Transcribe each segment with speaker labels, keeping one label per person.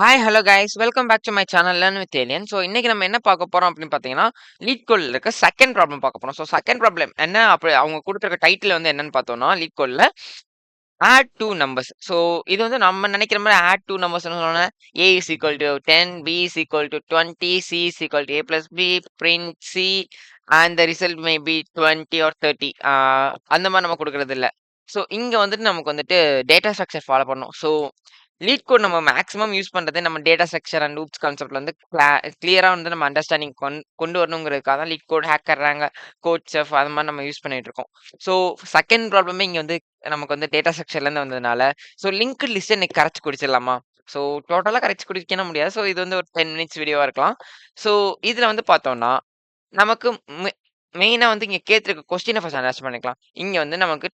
Speaker 1: Hi hello guys welcome back to my channel learn with Alien. So இன்னைக்கு நம்ம என்ன பார்க்க போறோம் அப்படின்னு பார்த்தீங்கன்னா லீட் கோடில் இருக்க செகண்ட் ப்ராப்ளம் பார்க்க போறோம். ஸோ செகண்ட் ப்ராப்ளம் என்ன அப்படி அவங்க கொடுத்துருக்க டைட்டில் வந்து என்னன்னு பார்த்தோம்னா லீட் கோடில் ஆட் டூ நம்பர்ஸ். ஸோ இது வந்து நம்ம நினைக்கிற மாதிரி ஆட் டூ நம்பர்ஸ் சொன்னோன்னா A is equal to 10, B is equal to 20, C is equal to A plus B, print C and the result may be 20 or 30 அந்த மாதிரி நம்ம கொடுக்கறது இல்லை. ஸோ இங்கே வந்துட்டு நமக்கு வந்துட்டு டேட்டா ஸ்ட்ரக்சர் ஃபாலோ பண்ணணும். ஸோ லீட் கோட் நம்ம மேக்ஸிமம் யூஸ் பண்றது நம்ம டேட்டா ஸ்ட்ரக்சர் அண்ட் லூப்ஸ் கான்செப்ட்ல வந்து கிளியரா வந்து நம்ம அண்டர்ஸ்டாண்டிங் கொண்டு வரணுங்கிறதுக்காக தான் LeetCode HackerRank CodeChef அது மாதிரி நம்ம யூஸ் பண்ணிட்டு இருக்கோம். ஸோ செகண்ட் ப்ராப்ளமே இங்க வந்து நமக்கு வந்து டேட்டா ஸ்ட்ரக்சர்ல இருந்து வந்ததுனால ஸோ லிங்க் லிஸ்ட் இன்னைக்கு கரைச்சு குடிச்சிடலாமா? ஸோ டோட்டலா கரைச்சு குடிக்க முடியாது. ஸோ இது வந்து ஒரு 10 மினிட்ஸ் வீடியோவா இருக்கலாம். ஸோ இதுல வந்து பார்த்தோம்னா நமக்கு மெயினா வந்து இங்க கேட்டிருக்க கொஸ்டினை ஃபர்ஸ்ட் அண்டர்ஸ்டாண்ட் பண்ணிக்கலாம். இங்க வந்து நமக்கு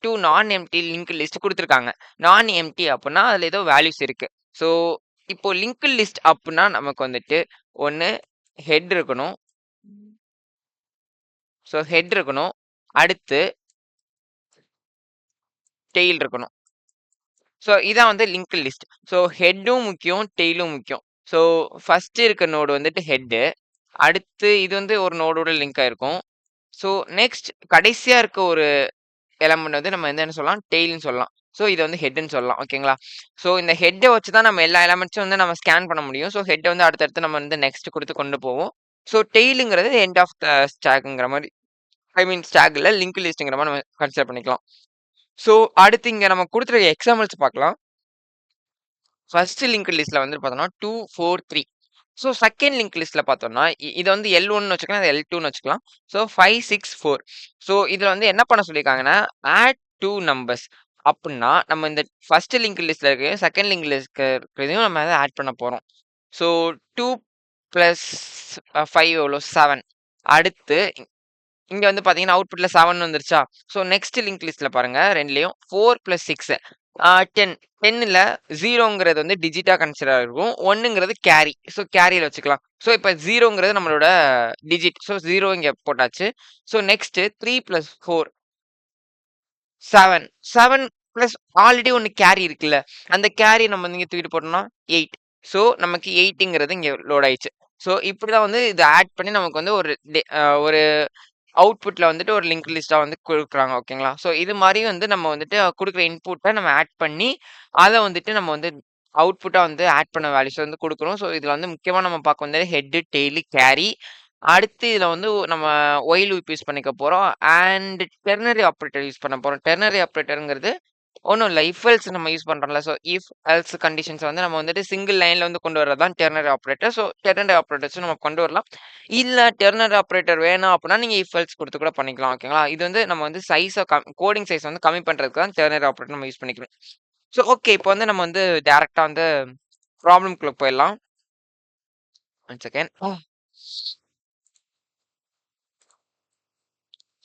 Speaker 1: 2 நான் எம்ப்டி லிங்க் லிஸ்ட் குடுத்துருக்காங்க. நான் எம்ப்டி அப்புட்ன்னா, அதுல ஏதோ வேல்யூஸ் இருக்கு. ஸோ, இப்போ லிங்க் லிஸ்ட் அப்புட்ன்னா, நமக்கு வந்துட்டு ஒண்ணு ஹெட் இருக்கணும். ஸோ, ஹெட் இருக்கணும். அடுத்து டெயில் இருக்கணும். ஸோ, இதான் வந்து லிங்க் லிஸ்ட். ஸோ, ஹெட்டும் முக்கியம், டெயிலும் முக்கியம். ஸோ, ஃபர்ஸ்ட் இருக்க நோடு வந்துட்டு ஹெட்டு. அடுத்து இது வந்து ஒரு நோடோட லிங்க் ஆயிருக்கும். ஸோ, நெக்ஸ்ட் கடைசியா இருக்க ஒரு எலமெண்ட் வந்து நம்ம என்ன சொல்லலாம்? டெய்ல்ன்னு சொல்லலாம். ஸோ இத வந்து ஹெட்ன்னு சொல்லலாம். ஓகேங்களா? ஸோ இந்த ஹெட்ட வச்சு தான் நம்ம எல்லா எலமெண்ட்ஸும் வந்து நம்ம ஸ்கேன் பண்ண முடியும். ஸோ ஹெட்ட வந்து அடுத்தடுத்து நம்ம வந்து நெக்ஸ்ட் குடுத்து கொண்டு போவோம். ஸோ டெய்லுங்கிறது எண்ட் ஆஃப் த ஸ்டாக்ங்கிற மாரி. ஐ மீன் ஸ்டாக் இல்ல லிங்க் லிஸ்ட்ங்கிற மாரி நம்ம கன்சிடர் பண்ணிக்கலாம். ஸோ அடுத்து இங்க நம்ம குடுத்துருக்க எக்ஸாம்பிள்ஸ் பார்க்கலாம். ஃபர்ஸ்ட் லிங்க் லிஸ்ட்ல வந்து பார்த்தோம்னா 2, 4, 3. ஸோ செகண்ட் லிங்க் லிஸ்ட்ல பார்த்தோம்னா, இத வந்து L1ன்னு வச்சுக்கலாம். இத L2ன்னு வச்சுக்கலாம். ஸோ 5, 6, 4. ஸோ இதுல வந்து என்ன பண்ண சொல்லியிருக்காங்கன்னா, ஆட் 2 நம்பர்ஸ். அப்புட்ன்னா, நம்ம இந்த ஃபர்ஸ்ட் லிங்க் லிஸ்ட்ல இருக்க செகண்ட் லிங்க் லிஸ்ட்ல இருக்கிறதையும் நம்ம அத ஆட் பண்ண போறோம். ஸோ 2 பிளஸ் 5 எவ்வளோ? 7. அடுத்து இங்க வந்து பார்த்தீங்கன்னா, அவுட்புட்ல 7 வந்துருச்சா? ஸோ நெக்ஸ்ட் லிங்க் லிஸ்ட்ல பாருங்க 2லயும் 4 பிளஸ் 6 10. 10ல 0ங்கிறது வந்து டிஜிட்டா கன்சிடர் ஆகும். 1ங்கிறது கேரி. ஸோ கேரியில வச்சுக்கலாம். ஸோ இப்ப 0ங்கிறது நம்மளோட டிஜிட். ஸோ 0 இங்க போட்டாச்சு. So next 3 plus 4 7. 7 plus already ஒண்ணு கேரி இருக்குல்ல. அந்த கேரி நம்ம வந்து இங்க தூக்கிட்டு போட்டோம்னா 8. ஸோ நமக்கு 8ங்கிறது இங்க லோட் ஆயிடுச்சு. ஸோ இப்படிதான் வந்து இத ஆட் பண்ணி நமக்கு வந்து ஒரு அவுட்புட்ல வந்துட்டு ஒரு லிங்க் லிஸ்ட்டா வந்து குடுக்குறாங்க. ஓகேங்களா? ஸோ இது மாரி வந்து நம்ம வந்துட்டு குடுக்குற இன்புட்ட நம்ம ஆட் பண்ணி, அத வந்துட்டு நம்ம வந்து அவுட்புட்டா வந்து ஆட் பண்ண வேல்யூஸ வந்து குடுக்குறோம். ஸோ இதுல வந்து முக்கியமா நம்ம பார்க்க வந்தது ஹெட், டெய்ல், கேரி. அடுத்து இதுல வந்து நம்ம ஒயில் லூப் யூஸ் பண்ணிக்க போறோம். அண்ட் டெர்னரி ஆப்பரேட்டர் யூஸ் பண்ண போறோம். டெர்னரி ஆப்பரேட்டர்ங்கிறது ஒண்ணும் இல்ல. இஃப் எல்ஸ் நம்ம use பண்றோம்ல. So if else conditions வந்து நம்ம வந்துட்டு சிங்கிள் லைன்ல வந்து கொண்டு வரது தான் டெர்னரி ஆப்பரேட்டர். ஸோ டெர்னரி ஆப்பரேட்டர்ஸும் நம்ம கொண்டு வரலாம். இல்ல டெர்னரி ஆப்பரேட்டர் வேணாம் அப்டின்னா, நீங்க இஃப் எல்ஸ் குடுத்து கூட பண்ணிக்கலாம். ஓகேங்களா? இது வந்து நம்ம வந்து கோடிங் சைஸ் வந்து கம்மி பண்றதுக்கு தான் டெர்னரி ஆப்பரேட்டர் நம்ம யூஸ் பண்ணிக்கிறோம். So okay. இப்போ வந்து நம்ம வந்து டைரக்ட்டா வந்து ப்ராப்ளம்க்குள்ள போயிடலாம். 1 செகண்ட்.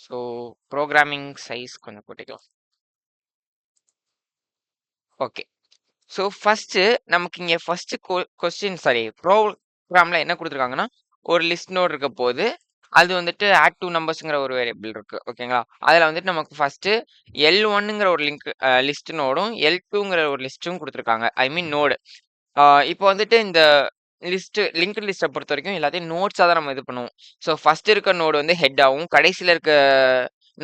Speaker 1: ஸோ புரோகிராமிங் சைஸ் கொஞ்சம் கூட்டிக்கலாம். ஓகே. ஸோ ஃபர்ஸ்ட்டு நமக்கு இங்க ஃபர்ஸ்ட் கொஸ்டின் சாரி ப்ரோகிராம்ல என்ன குடுத்துருக்காங்கன்னா, ஒரு லிஸ்ட் நோட் இருக்க போது, அது வந்துட்டு ஆட் 2 நம்பர்ஸ்ங்கிற ஒரு வேரியபிள் இருக்கு. ஓகேங்களா? அதுல வந்துட்டு நமக்கு ஃபர்ஸ்ட்டு L1ங்கிற ஒரு லிஸ்ட் நோடும், L2ங்கிற ஒரு லிஸ்ட்டும் குடுத்துருக்காங்க. ஐ மீன் நோடு. இப்போ வந்துட்டு இந்த லிங்க்ட் லிஸ்ட்ட பொறுத்தவரைக்கும் எல்லாத்தையும் நோட்ஸா தான் நம்ம இது பண்ணுவோம். ஸோ ஃபர்ஸ்ட் இருக்க நோடு வந்து ஹெட் ஆவும். கடைசில இருக்க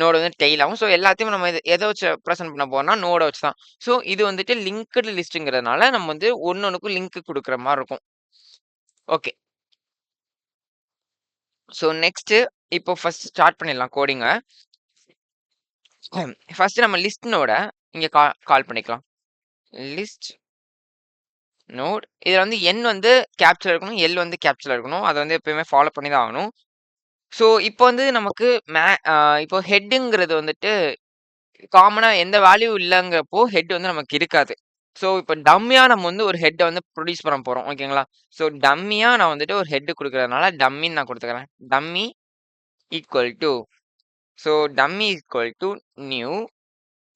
Speaker 1: நோடு வந்து டெய்ல் ஆவும். ஸோ எல்லாத்தையும் நம்ம எத வச்சு ரெப்ரசன்ட் பண்ண போறோம்னா, நோட வச்சு தான். ஸோ இது வந்துட்டு லிங்க்டு லிஸ்ட்ங்கிறதுனால நம்ம வந்து ஒண்ணுக்கும் லிங்க் குடுக்குற மாரி இருக்கும். ஓகே. ஸோ நெக்ஸ்ட் இப்போ ஃபர்ஸ்ட் ஸ்டார்ட் பண்ணிடலாம் கோடிங்க. ஃபர்ஸ்ட் நம்ம லிஸ்ட் நோட இங்க கால் பண்ணிக்கலாம். List node. இதுல வந்து என் வந்து கேப்ச்சர் இருக்கணும். எல் வந்து கேப்ச்சர்ல இருக்கணும். அத வந்து எப்பயுமே ஃபாலோ பண்ணி தான் ஆகணும். ஸோ இப்போ வந்து நமக்கு இப்போ ஹெட்டுங்கிறது வந்துட்டு காமனா எந்த வேல்யூ இல்லங்கிறப்போ ஹெட் வந்து நமக்கு இருக்காது. ஸோ இப்போ டம்மியா நம்ம வந்து ஒரு ஹெட்ட வந்து ப்ரொடியூஸ் பண்ண போறோம். ஓகேங்களா? ஸோ டம்மியா நான் வந்துட்டு ஒரு ஹெட் குடுக்குறதுனால டம்மின்னு நான் குடுத்துக்கிறேன். Dummy equal to so dummy equal to new.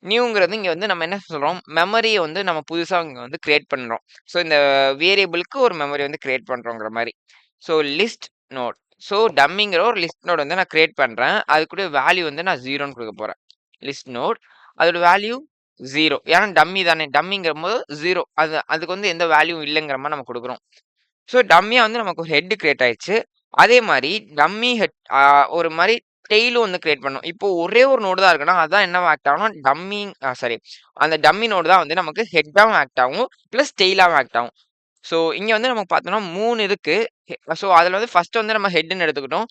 Speaker 1: நியூங்கிறது இங்க வந்து நம்ம என்ன சொல்றோம்? மெமரிய வந்து நம்ம புதுசா இங்க வந்து கிரியேட் பண்றோம். ஸோ இந்த வேரியபிளுக்கு ஒரு மெமரி வந்து கிரியேட் பண்றோங்கிற மாரி. So list node. ஸோ டம்மிங்கிற ஒரு லிஸ்ட் நோட் வந்து நான் கிரியேட் பண்றேன். அதுக்கூட வேல்யூ வந்து நான் 0ன்னு குடுக்க போறேன். List note. அதோட வேல்யூ 0. ஏன்னா டம்மி தானே. டம்மிங்கும்போது 0. அதுக்கு வந்து எந்த வேல்யூவும் இல்லங்கிற மாரி நம்ம குடுக்குறோம். ஸோ டம்மியா வந்து நமக்கு ஒரு ஹெட் கிரியேட் ஆயிருச்சு. அதே மாரி டம்மி ஹெட் ஒரு மாரி டெய்லும் வந்து கிரியேட் பண்ணணும். இப்போ ஒரே ஒரு நோடு தான் இருக்குன்னா, அதான் என்னவா ஆக்ட் ஆகும்னா, சாரி, அந்த டம்மி நோடு தான் வந்து நமக்கு ஹெட்டாவும் ஆக்ட் ஆகும். பிளஸ் டெய்லாவும் ஆக்ட் ஆகும். ஸோ இங்க வந்து நமக்கு பார்த்தோம்னா 3 இருக்கு. ஸோ அதுல வந்து ஃபர்ஸ்ட் வந்து நம்ம ஹெட்ன்னு எடுத்துக்கிட்டோம்.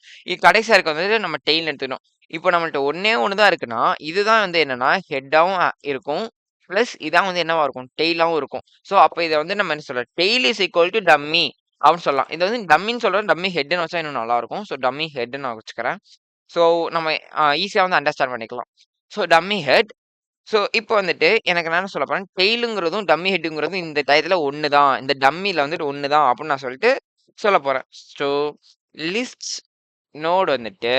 Speaker 1: கடைசியா இருக்கிறது வந்து நம்ம டெய்ல்ன்னு எடுத்துக்கிட்டோம். இப்போ நம்மள்ட்ட ஒண்ணே ஒண்ணு தான் இருக்குன்னா, இதுதான் வந்து என்னன்னா ஹெட்டாவும் இருக்கும். பிளஸ் இதான் வந்து என்னவா இருக்கும்? டெய்லாவும் இருக்கும். ஸோ அப்ப இத வந்து நம்ம என்ன சொல்றோம்? Tail is equal to dummy அப்படின்னு சொல்லலாம். இத வந்து டம்மின்னு சொல்றோம். டம்மி ஹெட்ன்னு வச்சா இன்னும் நல்லாருக்கும். ஸோ டம்மி ஹெட்ன்னு நான் வச்சுக்கிறேன். ஸோ நம்ம ஈஸியா வந்து அண்டர்ஸ்டாண்ட் பண்ணிக்கலாம். So dummy head. ஸோ இப்போ வந்துட்டு எனக்கு நான் என்ன சொல்ல போறேன், டெய்லுங்கிறதும், டம்மி ஹெட்டுங்கிறதும் இந்த டயத்துல ஒண்ணு தான். இந்த டம்மில வந்துட்டு ஒண்ணு தான் அப்படின்னு நான் சொல்லிட்டு சொல்லப் போறேன். ஸோ லிஸ்ட் நோட் வந்துட்டு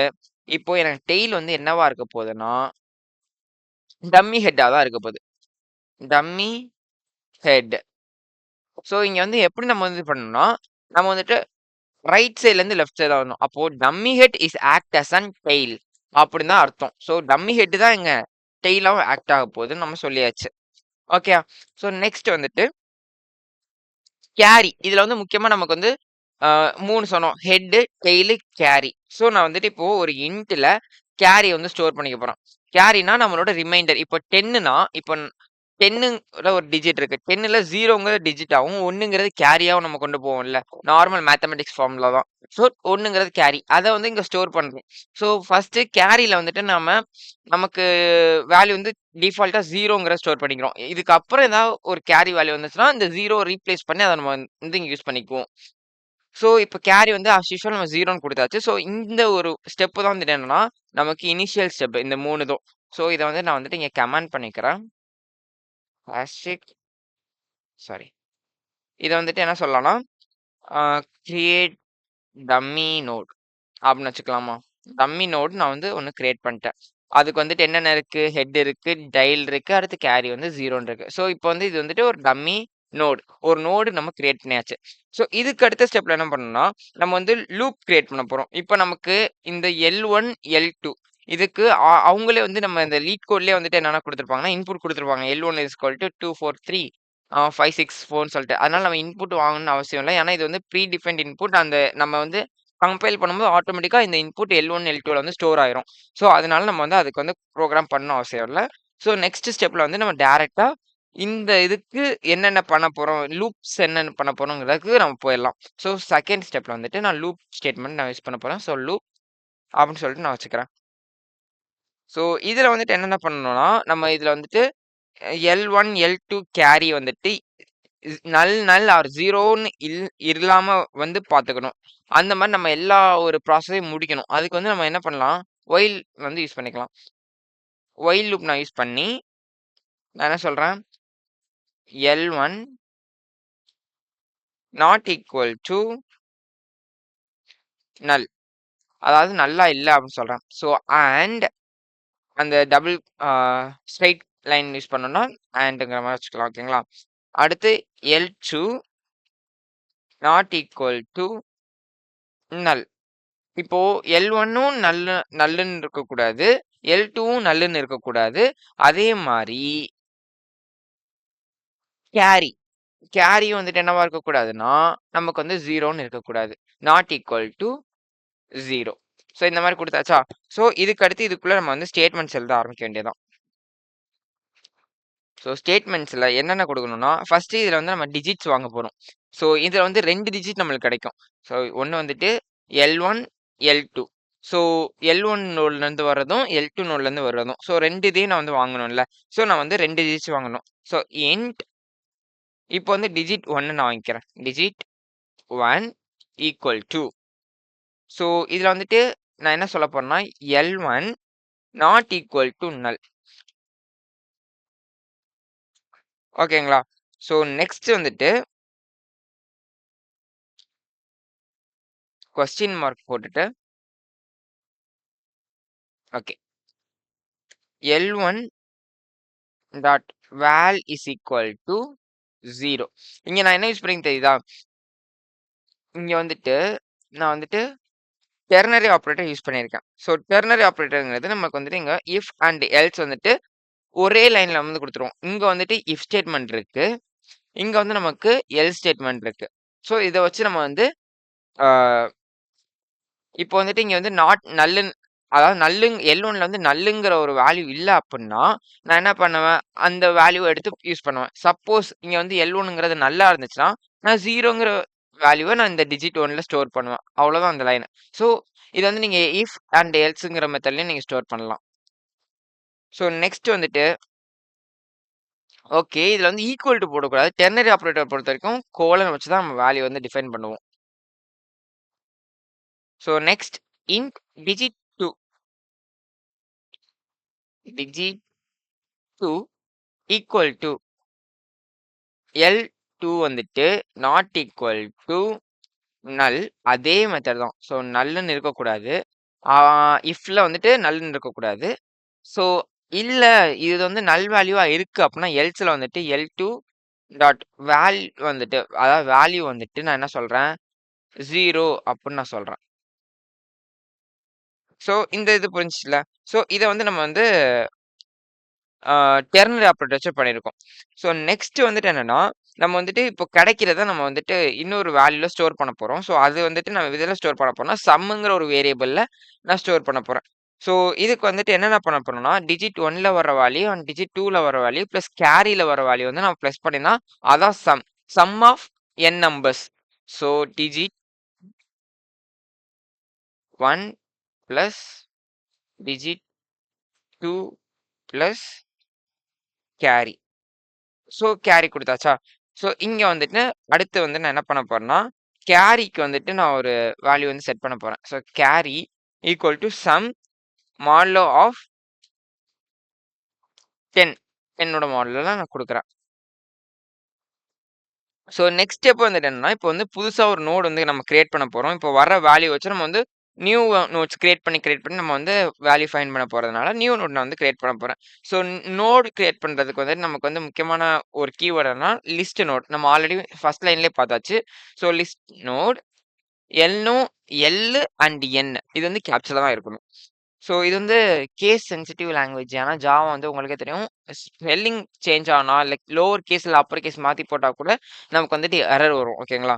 Speaker 1: இப்போ எனக்கு டெய்ல் வந்து என்னவா இருக்க போகுதுன்னா, டம்மி ஹெட்டா தான் இருக்க போகுது. Dummy head. ஸோ இங்க வந்து எப்படி நம்ம வந்து பண்ணணும்னா, நம்ம வந்துட்டு ரைட் சைட்ல இருந்து லெஃப்ட் சைடா வரணும். அப்போ dummy head is act as an tail அப்படின்னு தான் அர்த்தம். ஸோ டம்மி ஹெட் தான் இங்க டெய்லாவும் ஆக்ட் ஆக போகுதுன்னு நம்ம சொல்லியாச்சு. ஓகேயா? ஸோ நெக்ஸ்ட் வந்துட்டு கேரி. இதுல வந்து முக்கியமா நமக்கு வந்து 3 சொன்னோம். Head, tail, carry. ஸோ நான் வந்துட்டு இப்போ ஒரு இன்ட்ல கேரிய வந்து ஸ்டோர் பண்ணிக்க போறேன். கேரினா நம்மளோட ரிமைண்டர். இப்போ 10னா இப்போ 10ங்கிற ஒரு டிஜிட் இருக்கு. 10ல 0ங்கிற டிஜிட்டாவும், 1ங்கிறது கேரியாவும் நம்ம கொண்டு போவோம்ல. நார்மல் மேத்தமேட்டிக்ஸ் ஃபார்முலா தான். ஸோ 1ங்கிறது கேரி. அத வந்து இங்க ஸ்டோர் பண்றோம். ஸோ ஃபர்ஸ்ட் கேரில வந்துட்டு நமக்கு வேல்யூ வந்து டிஃபால்ட்டா 0ங்கிற ஸ்டோர் பண்ணிக்கிறோம். இதுக்கப்புறம் ஏதாவது ஒரு கேரி வேல்யூ வந்துச்சுன்னா, இந்த 0 ரீப்ளேஸ் பண்ணி அத நம்ம வந்து இங்க யூஸ் பண்ணிக்குவோம். ஸோ இப்ப கேரி வந்து ஆஸ் யூசுவல் நம்ம 0ன்னு குடுத்தாச்சு. ஸோ இந்த ஒரு ஸ்டெப் தான் வந்துட்டு என்னன்னா, நமக்கு இனிஷியல் ஸ்டெப் இந்த 3 இதும். ஸோ இத வந்து நான் வந்துட்டு இங்க கமெண்ட் பண்ணிக்கிறேன். Hashtag sorry. இத வந்துட்டு என்ன சொல்லலாம்னா, அ கிரியேட் டம்மி நோட் அப்படின்னு வச்சுக்கலாமா? டம்மி நோட் நான் வந்து ஒண்ணு கிரியேட் பண்ணிட்டேன். அதுக்கு வந்துட்டு என்னென்ன இருக்கு? ஹெட் இருக்கு, டயல் இருக்கு, அடுத்து கேரி வந்து 0ன்னு இருக்கு. ஸோ இப்போ வந்து இது வந்துட்டு ஒரு டம்மி நோட். ஒரு நோடு நம்ம கிரியேட் பண்ணியாச்சு. ஸோ இதுக்கு அடுத்த ஸ்டெப்ல என்ன பண்ணணும்னா, நம்ம வந்து லூப் கிரியேட் பண்ண போறோம். இப்போ நமக்கு இந்த L1, L2 இதுக்கு அவங்களே வந்து நம்ம இந்த லீட் கோட்லயே வந்துட்டு என்னென்ன குடுத்துருப்பாங்கன்னா, இன்புட் குடுத்துருப்பாங்க. L1 இஸ் ஈக்குவல் டூ 2, 4, 3 5, 6, 4ன்னு சொல்லிட்டு. அதனால நம்ம இன்புட் வாங்கணும்னு அவசியம் இல்ல. ஏன்னா இது வந்து ப்ரீ டிஃபைன்ட் இன்புட். நம்ம வந்து கம்பைல் பண்ணும்போது ஆட்டோமேட்டிக்கா இந்த இன்புட் L1, L2ல வந்து ஸ்டோர் ஆயிரும். ஸோ அதனால நம்ம வந்து அதுக்கு வந்து புரோகிராம் பண்ணணும் அவசியம் இல்ல. ஸோ நெக்ஸ்ட் ஸ்டெப்ல வந்து நம்ம டைரக்ட்டா இந்த இதுக்கு என்னென்ன பண்ண போறோம், லூப்ஸ் என்னென்ன பண்ண போறோம்ங்கிறதுக்கு நம்ம போயிரலாம். ஸோ செகண்ட் ஸ்டெப்ல வந்துட்டு நான் லூப் ஸ்டேட்மெண்ட் நான் யூஸ் பண்ண போறேன். ஸோ லூப் அப்படின்னு சொல்லிட்டு நான் வச்சுக்கிறேன். ஸோ இதுல வந்துட்டு என்னென்ன பண்ணணும்னா, நம்ம இதுல வந்துட்டு L1, L2 கேரி வந்துட்டு நல் ஆர் 0ன்னு இல்லாம வந்து பார்த்துக்கணும். அந்த மாரி நம்ம எல்லா ஒரு ப்ராசஸையும் முடிக்கணும். அதுக்கு வந்து நம்ம என்ன பண்ணலாம், ஒயில் வந்து யூஸ் பண்ணிக்கலாம். ஒயில் லூப் நான் யூஸ் பண்ணி, நான் என்ன சொல்றேன், L1 நாட் ஈக்குவல் டூ நல். அதாவது நல்லா இல்ல அப்படின்னு சொல்றேன். ஸோ அண்ட் அந்த டபுள் அ ஸ்ட்ரெய்ட் லைன் யூஸ் பண்ணோம்னா, அண்ட்ங்கிற மாரி வச்சுக்கலாம். ஓகேங்களா? அடுத்து L2 நாட் ஈக்குவல் டூ நல். இப்போ L1ம் நல்லுன்னு இருக்கக்கூடாது. L2வும் நல்லுன்னு இருக்கக்கூடாது. அதே மாரி கேரி. கேரியும் வந்துட்டு என்னவா இருக்கக்கூடாதுன்னா, நமக்கு வந்து 0ன்னு இருக்கக்கூடாது. Not equal to 0. ஸோ இந்த மாரி குடுத்தாச்சா? ஸோ இதுக்கு அடுத்து இதுக்குள்ள நம்ம வந்து ஸ்டேட்மெண்ட்ஸ் எழுத ஆரம்பிக்க வேண்டியது தான். ஸோ ஸ்டேட்மெண்ட்ஸ்ல என்னென்ன குடுக்கணும்னா, ஃபர்ஸ்ட் இதுல வந்து நம்ம டிஜிட்ஸ் வாங்க போறோம். ஸோ இதுல வந்து 2 டிஜிட் நம்மளுக்கு கிடைக்கும். ஸோ ஒண்ணு வந்துட்டு L1, L2. ஸோ L1 நோட்லருந்து வர்றதும், L2 நோட்லருந்து வர்றதும். ஸோ 2 இதையும் நான் வந்து வாங்கணும்ல. ஸோ நான் வந்து 2 டிஜிட்ஸ் வாங்கணும். ஸோ இன்ட் இப்போ வந்து டிஜிட் 1 நான் வாங்கிக்கிறேன். Digit 1 equal to. ஸோ இதுல வந்துட்டு நான் என்ன சொல்லப் போறேன்னா, L1 not equal to null. ஓகேங்களா? ஸோ நெக்ஸ்ட் வந்துட்டு கொஸ்டின் மார்க் போட்டுட்டு okay. L1 dot val is equal to 0. இங்க நான் என்ன யூஸ் பண்ணியிருக்கேன் தெரியுதா? இங்க வந்துட்டு நான் வந்துட்டு டெர்னரி ஆப்பரேட்டர் யூஸ் பண்ணியிருக்கேன். ஸோ டெர்னரி ஆப்பரேட்டர்ங்கிறது நமக்கு வந்துட்டு இங்க இஃப் அண்ட் எல்ஸ் வந்துட்டு ஒரே லைன்ல வந்து குடுத்துருவோம். இங்க வந்துட்டு இஃப் ஸ்டேட்மெண்ட் இருக்கு. இங்க வந்து நமக்கு எல்ஸ் ஸ்டேட்மெண்ட் இருக்கு. ஸோ இத வச்சு நம்ம வந்து ஆ இப்போ வந்துட்டு இங்க வந்து நாட் நல்லுன்னு அதாவது எல்1ல வந்து நல்லுங்கிற ஒரு வேல்யூ இல்ல அப்புட்ன்னா, நான் என்ன பண்ணுவேன், அந்த வேல்யூவ எடுத்து யூஸ் பண்ணுவேன். சப்போஸ் இங்க வந்து எல்1ங்கிறது நல்லா இருந்துச்சுன்னா, நான் 0ங்கிற வேல்யூவ நான் இந்த டிஜிட் 1ல ஸ்டோர் பண்ணுவேன். அவ்வளோதான் அந்த லைன். ஸோ இத வந்து நீங்க இஃப் அண்ட் எல்ஸ்ங்கிற மெத்தட்லயும் நீங்க ஸ்டோர் பண்ணலாம். ஸோ நெக்ஸ்ட் வந்துட்டு ஓகே. இதுல வந்து ஈக்குவல் டூ போடக்கூடாது. டெர்னரி ஆப்பரேட்டர் பொறுத்தவரைக்கும் கோலன் வச்சு தான் நம்ம வேல்யூ வந்து டிஃபைன் பண்ணுவோம். So next int digit 2 digit 2 equal to எல்2 வந்துட்டு நாட் ஈக்குவல் டூ நல் அதே மெத்தட் தான். ஸோ நல்லுன்னு இருக்கக்கூடாது. இஃப்ல வந்துட்டு நல்லுன்னு இருக்கக்கூடாது. ஸோ இல்ல இது வந்து நல் வேல்யூவா இருக்கு அப்டின்னா எல்ஸ்ல வந்துட்டு எல்2 டாட் வந்துட்டு அதாவது வேல்யூ வந்துட்டு நான் என்ன சொல்றேன் 0 அப்டின்னு நான் சொல்றேன். ஸோ இந்த இது புரிஞ்சுச்சுல. ஸோ இத வந்து நம்ம வந்து டெர்னரி ஆப்பரேட்டர் வச்சு பண்ணியிருக்கோம். ஸோ நெக்ஸ்ட் வந்துட்டு என்னன்னா, நம்ம வந்துட்டு இப்போ கிடைக்கிறத நம்ம வந்துட்டு இன்னொரு வேல்யூல ஸ்டோர் பண்ண போறோம். ஸோ அது வந்துட்டு நம்ம எதுல ஸ்டோர் பண்ண போறோம்னா, சம்ங்கிற ஒரு வேரியபிள்ல நான் ஸ்டோர் பண்ண போறேன். ஸோ இதுக்கு வந்துட்டு என்னென்ன பண்ண போறோம்னா, டிஜிட் 1ல வர வேல்யூ அண்ட் டிஜிட் 2ல வர வேல்யூ பிளஸ் கேரில வர வேல்யூ வந்து நம்ம பிளஸ் பண்ணினா அதான் sum. Sum of n numbers. So digit 1 plus digit 2 plus carry. So carry குடுத்தாச்சா? ஸோ இங்க வந்துட்டு அடுத்து வந்து நான் என்ன பண்ண போறேன்னா, கேரிக்கு வந்துட்டு நான் ஒரு வேல்யூ வந்து செட் பண்ண போறேன். So carry equal to sum modulo of 10 10ஓட மாடுலல நான் குடுக்குறேன். ஸோ நெக்ஸ்ட் ஸ்டெப் வந்துட்டு என்னன்னா, இப்போ வந்து புதுசா ஒரு நோட் வந்து நம்ம கிரியேட் பண்ண போறோம். இப்போ வர வேல்யூ வச்சு நம்ம வந்து நியூ நோட்ஸ் கிரியேட் பண்ணி நம்ம வந்து வேல்யூ ஃபைண்ட் பண்ண போறதுனால, நியூ நோட் நான் வந்து கிரியேட் பண்ண போறேன். ஸோ நோட் கிரியேட் பண்றதுக்கு வந்துட்டு நமக்கு வந்து முக்கியமான ஒரு கீவேர்ட் என்னன்னா, லிஸ்ட் நோட். நம்ம ஆல்ரெடி ஃபர்ஸ்ட் லைன்லயே பார்த்தாச்சு. ஸோ லிஸ்ட் நோட் எல்னோ எல் அண்ட் என் இது வந்து கேப்ச்சர்ல தான் இருக்கணும். ஸோ இது வந்து கேஸ் சென்சிட்டிவ் லாங்குவேஜ். ஆனா ஜாவா வந்து உங்களுக்கே தெரியும். ஸ்பெல்லிங் சேஞ்ச் ஆனா லைக் லோவர் கேஸ் இல்ல அப்பர் கேஸ் மாத்தி போட்டா கூட நமக்கு வந்துட்டு எரர் வரும். ஓகேங்களா?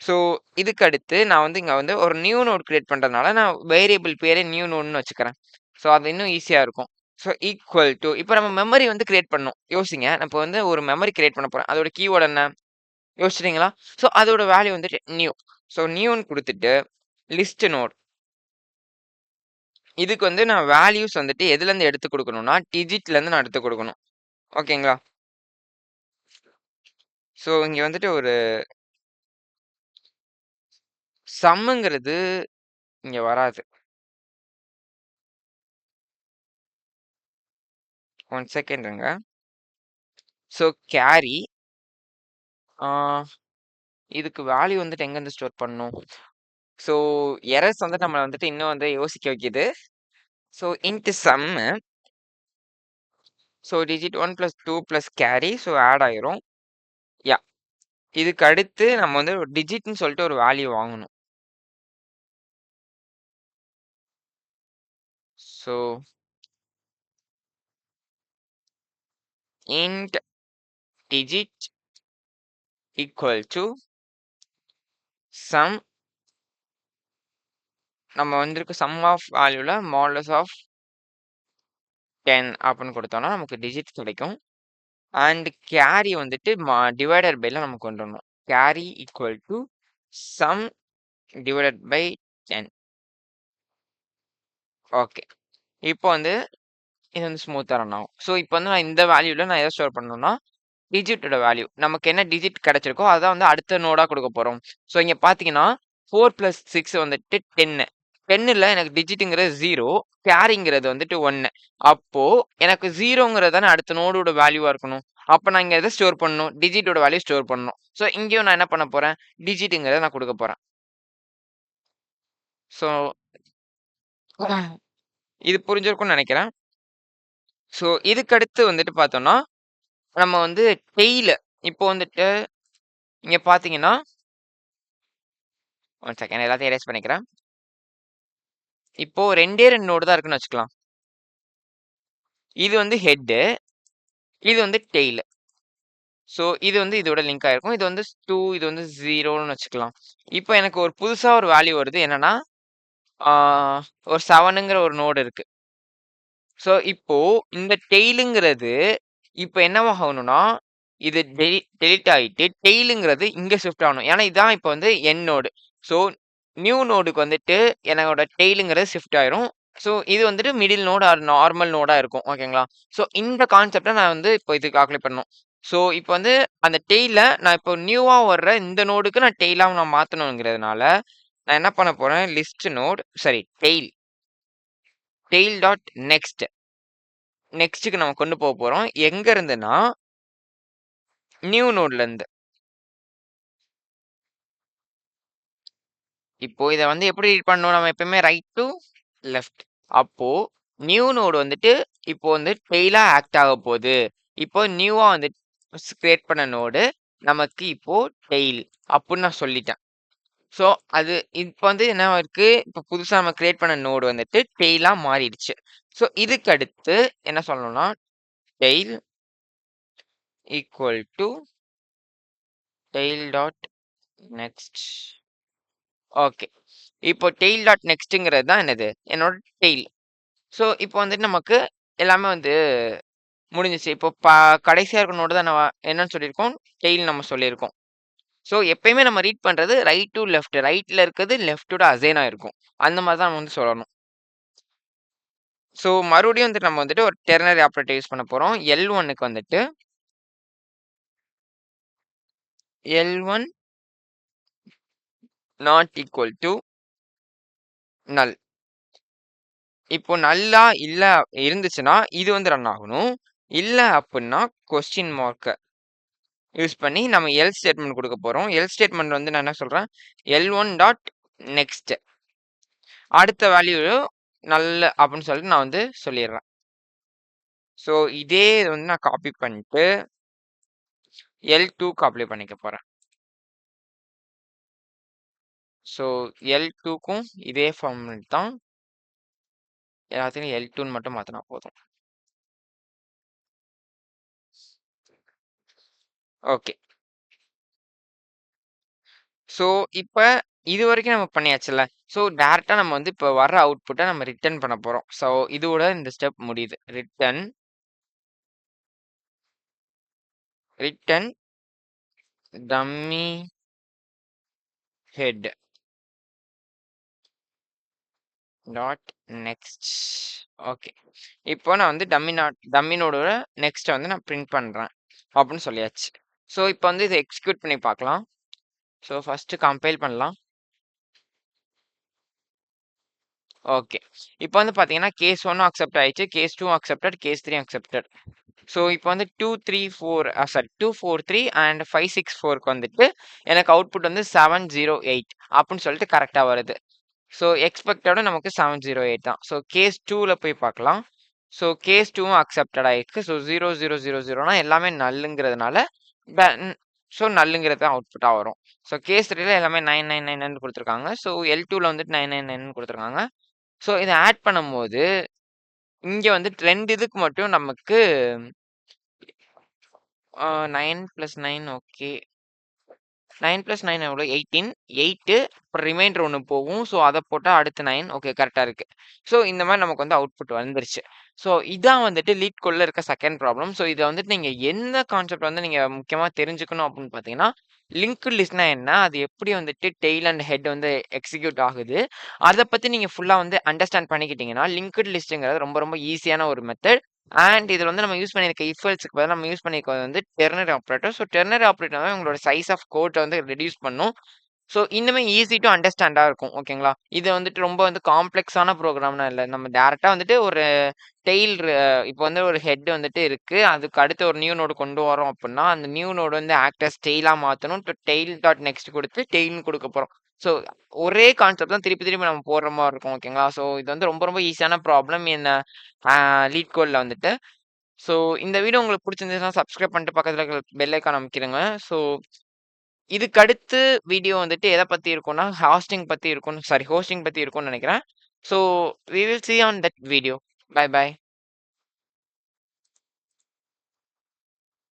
Speaker 1: ஸோ இதுக்கு அடுத்து நான் வந்து இங்க வந்து ஒரு நியூ நோட் கிரியேட் பண்றதுனால நான் வேரியபிள் பேரே நியூ நோட்ன்னு வச்சுக்கிறேன். ஸோ அது இன்னும் ஈஸியா இருக்கும். ஸோ ஈக்குவல் டூ இப்ப நம்ம மெமரி வந்து கிரியேட் பண்ணணும். யோசிங்க. நான் இப்ப வந்து ஒரு மெமரி கிரியேட் பண்ண போறேன். அதோட கீவேர்ட் என்ன? யோசிச்சிட்டீங்களா? ஸோ அதோட வேல்யூ வந்துட்டு நியூ. ஸோ நியூன்னு குடுத்துட்டு லிஸ்ட் நோட் இதுக்கு வந்து நான் வேல்யூஸ் வந்துட்டு எதுலருந்து எடுத்து குடுக்கணும்னா, டிஜிட்லருந்து நான் எடுத்து குடுக்கணும். ஓகேங்களா? ஸோ இங்க வந்துட்டு ஒரு சம்முங்கிறது இங்க வராது. 1 செகண்ட் இருங்க. ஸோ கேரி ஆ இதுக்கு வேல்யூ வந்துட்டு எங்கருந்து ஸ்டோர் பண்ணணும்? ஸோ எரர்ஸ் வந்து நம்மள வந்துட்டு இன்னும் வந்து யோசிக்க வைக்குது. So int sum so digit 1 + 2 + carry so add ஆயிரும். யாஹ்! இதுக்கு அடுத்து நம்ம வந்து ஒரு டிஜிட்ன்னு சொல்லிட்டு ஒரு வேல்யூ வாங்கணும். So int digit equal to sum நம்ம வந்திருக்க சம் ஆஃப் வேல்யூல மாடுலஸ் ஆஃப் 10 அப்படின்னு குடுத்தோம்னா, நமக்கு டிஜிட் கிடைக்கும். அண்ட் கேரி வந்துட்டு டிவைடட் பைல நம்ம கொண்டு வரணும். Carry equal to sum divided by 10. Okay. இப்போ வந்து இது வந்து ஸ்மூத்தா ரன் ஆகும். ஸோ இப்போ வந்து நான் இந்த வேல்யூல நான் எத ஸ்டோர் பண்ணணும்னா, டிஜிட்டோட வேல்யூ. நமக்கு என்ன டிஜிட் கிடைச்சிருக்கோ, அதான் வந்து அடுத்த நோடா குடுக்க போறோம். ஸோ இங்க பார்த்தீங்கன்னா, 4 + 6 வந்துட்டு 10. 10ல எனக்கு டிஜிட்ங்கிறது 0, கேரிங்கிறது வந்துட்டு 1. அப்போ எனக்கு 0ங்கிறது தானே அடுத்த நோடோட வேல்யூவா இருக்கணும். அப்ப நான் இங்க எத ஸ்டோர் பண்ணணும்? டிஜிட்டோட வேல்யூ ஸ்டோர் பண்ணணும். ஸோ இங்கேயும் நான் என்ன பண்ண போறேன்? டிஜிட்ங்கிறத நான் குடுக்க போறேன். ஸோ இது புரிஞ்சிருக்கும்னு நெனைக்கிறேன். ஸோ இதுக்கு அடுத்து வந்துட்டு பார்த்தோம்னா, நம்ம வந்து டெய்ல் இப்போ வந்துட்டு இங்க பார்த்தீங்கன்னா 1 செகண்ட் எல்லாத்தையும் எரேஸ் பண்ணிக்கிறேன். இப்போ 2டே 2 நோடு தான் இருக்குன்னு வச்சுக்கலாம். இது வந்து ஹெட்டு. இது வந்து டெய்ல். ஸோ இது வந்து இதோட லிங்க் ஆயிருக்கும். இது வந்து 2 இது வந்து 0ன்னு வச்சுக்கலாம். இப்போ எனக்கு ஒரு புதுசா ஒரு வேல்யூ வருது. என்னன்னா, ஆ ஒரு 7ங்கிற ஒரு நோடு இருக்கு. ஸோ இப்போ இந்த டெய்லுங்கிறது இப்ப என்னவாகணும்னா, இது டெலீட் ஆயிட்டு டெய்லுங்கிறது இங்க ஷிஃப்ட் ஆகணும். ஏன்னா, இதான் இப்ப வந்து எண்ட் நோடு. ஸோ நியூ நோடுக்கு வந்துட்டு என்னோட டெய்லுங்கிறது ஷிஃப்ட் ஆயிரும். ஸோ இது வந்துட்டு மிடில் நோட் ஆர் நார்மல் நோடா இருக்கும். ஓகேங்களா? ஸோ இந்த கான்செப்ட்ட நான் வந்து இப்போ இது கால்குலேட் பண்ணணும். ஸோ இப்ப வந்து அந்த டெய்ல நான் இப்போ நியூவா வர்ற இந்த நோடுக்கு நான் டெய்லா நான் மாத்தணும்ங்கிறதுனால, நான் என்ன பண்ண போறேன், list node sorry tail dot நெக்ஸ்ட்க்கு நம்ம கொண்டு போறோம். எங்க இருந்துன்னா, நியூ நோட்ல இருந்து. இப்போ இத வந்து எப்படி ரீட் பண்ணணும்? நம்ம எப்பவுமே ரைட் டூ லெஃப்ட். அப்போ நியூ நோட் வந்துட்டு இப்போ வந்து டெய்லா ஆக்ட் ஆக போகுது. இப்போ நியூவா வந்து கிரியேட் பண்ண நோடு நமக்கு இப்போ டெய்ல் அப்புட்ன்னு நான் சொல்லிட்டேன். ஸோ அது இப்ப வந்து என்ன இருக்கு, இப்ப புதுசா நம்ம கிரியேட் பண்ண நோடு வந்துட்டு டெய்லா மாறிடுச்சு. ஸோ இதுக்கு அடுத்து என்ன சொல்லணும்னா, tail equal to tail dot next. Okay. இப்போ டெய்ல் டாட் நெக்ஸ்ட்ங்கிறது தான் என்னது? என்னோட டெய்ல். ஸோ இப்போ வந்துட்டு நமக்கு எல்லாமே வந்து முடிஞ்சுச்சு. இப்போ கடைசியா இருக்க நோடு தான் நம்ம என்னன்னு சொல்லியிருக்கோம்? டெய்ல் நம்ம சொல்லியிருக்கோம். ஸோ எப்பயுமே நம்ம ரீட் பண்றது ரைட் டூ லெஃப்ட். ரைட்ல இருக்கிறது லெஃப்ட்டோட அசைனா இருக்கும். அந்த மாரி தான் நம்ம வந்து சொல்லணும். ஸோ மறுபடியும் வந்துட்டு நம்ம வந்துட்டு ஒரு டெர்னரி ஆப்பரேட்டர் யூஸ் பண்ண போறோம். L1க்கு வந்துட்டு L1 நாட் ஈக்குவல் டூ நல். இப்போ நல்லா இல்ல இருந்துச்சுன்னா, இது வந்து ரன் ஆகணும். இல்ல அப்புட்ன்னா கொஸ்டின் மார்க்க யூஸ் பண்ணி நம்ம எல்ஸ் ஸ்டேட்மெண்ட் குடுக்க போறோம். எல்ஸ் ஸ்டேட்மெண்ட் வந்து நான் என்ன சொல்றேன், L1 டாட் நெக்ஸ்ட். அடுத்த வேல்யூ நல்ல அப்புட்ன்னு சொல்லிட்டு நான் வந்து சொல்லிர்றேன். ஸோ இதே இத வந்து நான் காப்பி பண்ணிட்டு L2க்கு அப்ளை பண்ணிக்க போறேன். ஸோ L2க்கும் இதே ஃபார்மேட் தான். எல்லாத்தையும் L2ன்னு மட்டும் மாத்துனா போதும். ஓகே. ஸோ இப்ப இதுவரைக்கும் நம்ம பண்ணியாச்சுல்ல. ஸோ டைரக்ட்டா நம்ம வந்து இப்ப வர்ற அவுட்புட்ட நம்ம ரிட்டர்ன் பண்ண போறோம். ஸோ இதோட இந்த ஸ்டெப் முடியுது. Return dummy head dot next. Okay. இப்போ நான் வந்து டம்மி நோடோட நெக்ஸ்ட்ட வந்து நான் பிரிண்ட் பண்றேன். அப்டின்னு சொல்லியாச்சு. ஸோ இப்ப வந்து இத எக்ஸிக்யூட் பண்ணி பார்க்கலாம். ஸோ ஃபர்ஸ்ட் கம்பைல் பண்ணலாம். ஓகே. இப்ப வந்து பார்த்தீங்கன்னா, கேஸ் 1ம் அக்செப்ட் ஆயிடுச்சு. கேஸ் 2ம் அக்செப்டட். கேஸ் 3ம் அக்செப்டட். ஸோ இப்போ வந்து 2, 3, 4 சாரி 2, 4, 3 அண்ட் 5, 6, 4க்கு வந்துட்டு எனக்கு அவுட்புட் வந்து 708 அப்டின்னு சொல்லிட்டு கரெக்ட்டா வருது. ஸோ எக்ஸ்பெக்டடும் நமக்கு 708 தான். ஸோ கேஸ் 2ல போய் பார்க்கலாம். ஸோ கேஸ் 2ம் அக்செப்டட் ஆயிருக்கு. ஸோ 0, 0, 0, 0னா எல்லாமே நல்லுங்கிறதுனால டன் ஸோ நல்லுங்கிறது தான் அவுட்புட்டா வரும். ஸோ கேஸ் 3ல எல்லாமே 9999 குடுத்துருக்காங்க. ஸோ L2ல வந்துட்டு 999 குடுத்துருக்காங்க. ஸோ இத ஆட் பண்ணும்போது, இங்க வந்துட்டு 2 இதுக்கு மட்டும் நமக்கு 9 + 9 ஓகே. 9 + 9 எவ்வளோ? 18 8 அப்புறம் ரிமைண்டர் 1 போகும். ஸோ அத போட்டா அடுத்து 9 ஓகே கரெக்ட்டா இருக்கு. ஸோ இந்த மாரி நமக்கு வந்து அவுட்புட் வந்துருச்சு. ஸோ இதான் வந்துட்டு லீட் கோட்ல இருக்க செகண்ட் ப்ராப்ளம். ஸோ இத வந்துட்டு நீங்க என்ன கான்செப்ட் வந்து நீங்க முக்கியமா தெரிஞ்சுக்கணும் அப்படின்னு பார்த்தீங்கன்னா, லிங்க்டு லிஸ்ட்னா என்ன? அது எப்படி வந்துட்டு டெய்ல் அண்ட் ஹெட் வந்து எக்ஸிக்யூட் ஆகுது? அத பத்தி நீங்க ஃபுல்லா வந்து அண்டர்ஸ்டாண்ட் பண்ணிக்கிட்டீங்கன்னா, லிங்க்டு லிஸ்ட்ங்கிறது ரொம்ப ரொம்ப ஈஸியான ஒரு மெத்தட். அண்ட் இதுல வந்து நம்ம யூஸ் பண்ணியிருக்க இஃப் எல்ஸ்க்கு பதிலா நம்ம யூஸ் பண்ணியிருக்கிறது வந்து ternary operator. So ternary operator தான் உங்களோட சைஸ் ஆஃப் கோட்ட வந்து ரெடியூஸ் பண்ணும். ஸோ இன்னுமே ஈஸி டூ அண்டர்ஸ்டாண்டா இருக்கும். ஓகேங்களா? இது வந்துட்டு ரொம்ப வந்து காம்ப்ளெக்ஸான ப்ரோகிராம்லாம் இல்ல. நம்ம டைரக்ட்டா வந்துட்டு ஒரு டெய்ல் இப்போ வந்து ஒரு ஹெட் வந்துட்டு இருக்கு. அதுக்கு அடுத்து ஒரு நியூ நோட் கொண்டு வரோம் அப்புட்ன்னா, அந்த நியூ நோட் வந்து ஆக்ட் அஸ் டெய்லா மாத்தணும். டெய்ல் டாட் நெக்ஸ்ட் குடுத்து டெய்ல்ன்னு குடுக்க போறோம். ஸோ ஒரே கான்செப்ட் தான் திருப்பி திருப்பி நம்ம போடுற மாரி இருக்கும். ஓகேங்களா? ஸோ இது வந்து ரொம்ப ரொம்ப ஈஸியான ப்ராப்ளம் இன் லீட் கோட்ல வந்துட்டு. ஸோ இந்த வீடியோ உங்களுக்கு புடிச்சிருந்துச்சுன்னா சப்ஸ்கிரைப் பண்ணிட்டு பக்கத்துல இருக்க பெல் ஐகான் அமுக்கிடுங்க. ஸோ இதுக்கு அடுத்து வீடியோ வந்துட்டு எத பத்தி இருக்கும்னா, ஹோஸ்டிங் பத்தி இருக்கும்னு நெனைக்கிறேன். So we will see on that video. Bye by.